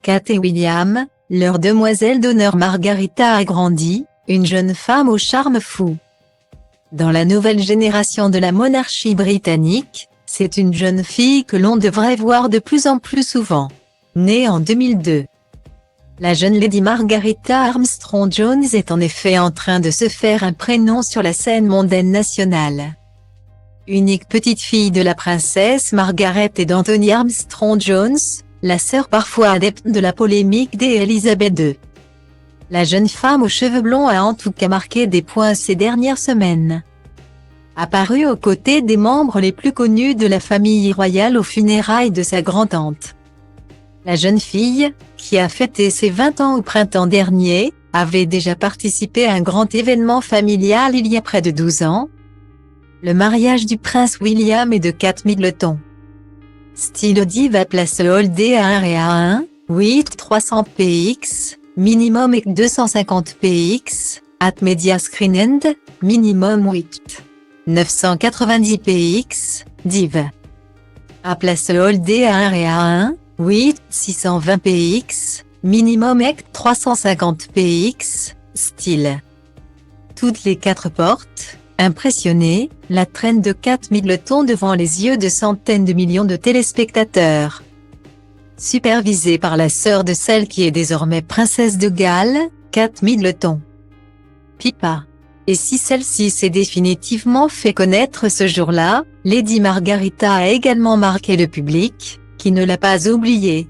Kate et William, leur demoiselle d'honneur Margarita a grandi, une jeune femme au charme fou. Dans la nouvelle génération de la monarchie britannique, c'est une jeune fille que l'on devrait voir de plus en plus souvent. Née en 2002. La jeune Lady Margarita Armstrong-Jones est en effet en train de se faire un prénom sur la scène mondaine nationale. Unique petite fille de la princesse Margaret et d'Anthony Armstrong-Jones, la sœur parfois adepte de la polémique d'Elisabeth II. La jeune femme aux cheveux blonds a en tout cas marqué des points ces dernières semaines. Apparue aux côtés des membres les plus connus de la famille royale aux funérailles de sa grand-tante. La jeune fille, qui a fêté ses 20 ans au printemps dernier, avait déjà participé à un grand événement familial il y a près de 12 ans. Le mariage du prince William et de Kate Middleton. Style diva place Holdé à 1 et à 1, 8 300 px, minimum et 250 px, at media screen end, minimum 8. 990 px, div. À place Holdé à 1 et à 1, 8 620 px, minimum et 350 px, style. Toutes les 4 portes. Impressionnée, la traîne de Kate Middleton devant les yeux de centaines de millions de téléspectateurs. Supervisée par la sœur de celle qui est désormais princesse de Galles, Kate Middleton. Pippa. Et si celle-ci s'est définitivement fait connaître ce jour-là, Lady Margarita a également marqué le public, qui ne l'a pas oublié.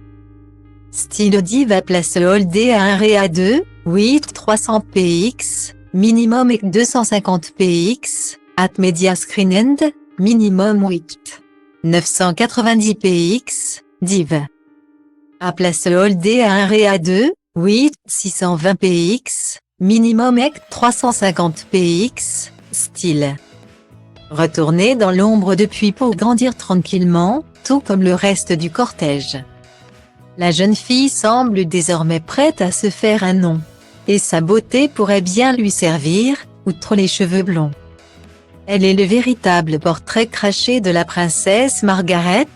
Style diva place Holdé à 1 et à 2, 8 300 px. Minimum et 250 px, at media screen end, minimum 8. 990 px, div. À place Holdé à 1 et à 2, 8 620 px, minimum et 350 px, style. Retournée dans l'ombre depuis pour grandir tranquillement, tout comme le reste du cortège. La jeune fille semble désormais prête à se faire un nom. Et sa beauté pourrait bien lui servir, outre les cheveux blonds. Elle est le véritable portrait craché de la princesse Margaret,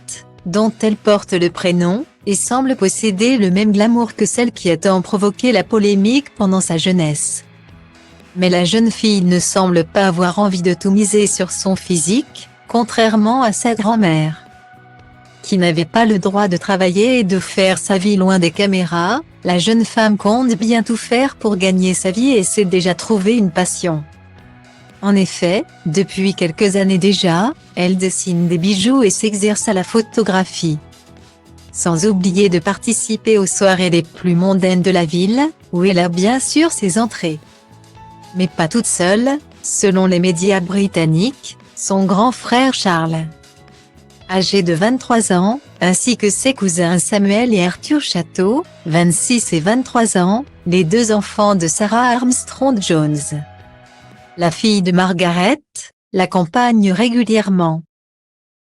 dont elle porte le prénom, et semble posséder le même glamour que celle qui a tant provoqué la polémique pendant sa jeunesse. Mais la jeune fille ne semble pas avoir envie de tout miser sur son physique, contrairement à sa grand-mère, qui n'avait pas le droit de travailler et de faire sa vie loin des caméras. La jeune femme compte bien tout faire pour gagner sa vie et s'est déjà trouvé une passion. En effet, depuis quelques années déjà, elle dessine des bijoux et s'exerce à la photographie. Sans oublier de participer aux soirées les plus mondaines de la ville, où elle a bien sûr ses entrées. Mais pas toute seule, selon les médias britanniques, son grand frère Charles, âgé de 23 ans, ainsi que ses cousins Samuel et Arthur Château, 26 et 23 ans, les 2 enfants de Sarah Armstrong-Jones. La fille de Margaret, l'accompagne régulièrement.